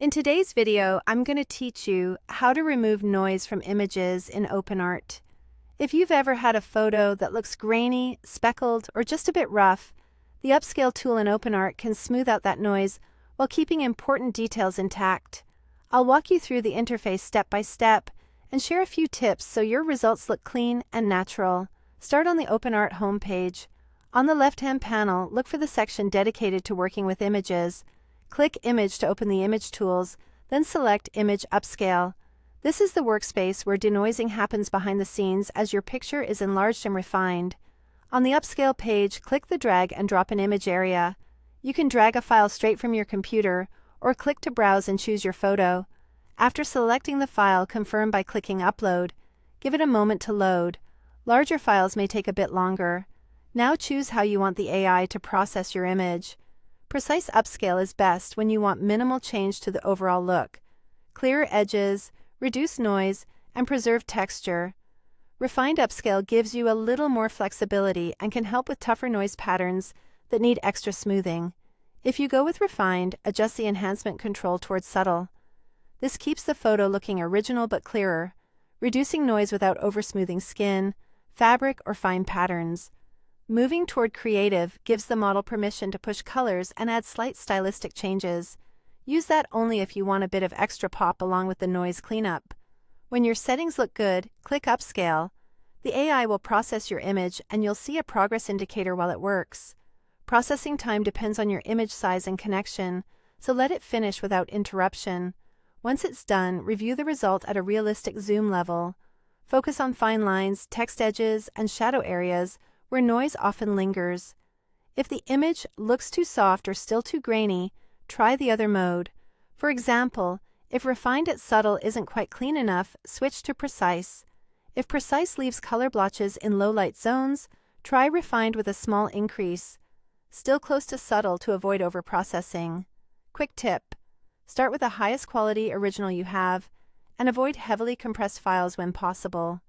In today's video, I'm going to teach you how to remove noise from images in OpenArt. If you've ever had a photo that looks grainy, speckled, or just a bit rough, the Upscale tool in OpenArt can smooth out that noise while keeping important details intact. I'll walk you through the interface step by step and share a few tips so your results look clean and natural. Start on the OpenArt homepage. On the left-hand panel, look for the section dedicated to working with images. Click Image to open the Image tools, then select Image Upscale. This is the workspace where denoising happens behind the scenes as your picture is enlarged and refined. On the Upscale page, click the Drag and Drop an Image area. You can drag a file straight from your computer, or click to browse and choose your photo. After selecting the file, confirm by clicking Upload. Give it a moment to load. Larger files may take a bit longer. Now choose how you want the AI to process your image. Precise upscale is best when you want minimal change to the overall look. Clearer edges, reduce noise, and preserve texture. Refined upscale gives you a little more flexibility and can help with tougher noise patterns that need extra smoothing. If you go with refined, adjust the enhancement control towards subtle. This keeps the photo looking original but clearer, reducing noise without oversmoothing skin, fabric, or fine patterns. Moving toward creative gives the model permission to push colors and add slight stylistic changes. Use that only if you want a bit of extra pop along with the noise cleanup. When your settings look good, click Upscale. The AI will process your image and you'll see a progress indicator while it works. Processing time depends on your image size and connection, so let it finish without interruption. Once it's done, review the result at a realistic zoom level. Focus on fine lines, text edges, and shadow areas where noise often lingers. If the image looks too soft or still too grainy, try the other mode. For example, if refined at subtle isn't quite clean enough, switch to precise. If precise leaves color blotches in low light zones, try refined with a small increase. Still close to subtle to avoid overprocessing. Quick tip: start with the highest quality original you have, and avoid heavily compressed files when possible.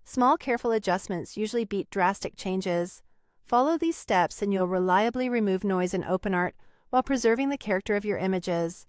Small, careful adjustments usually beat drastic changes. Follow these steps and you'll reliably remove noise in OpenArt while preserving the character of your images.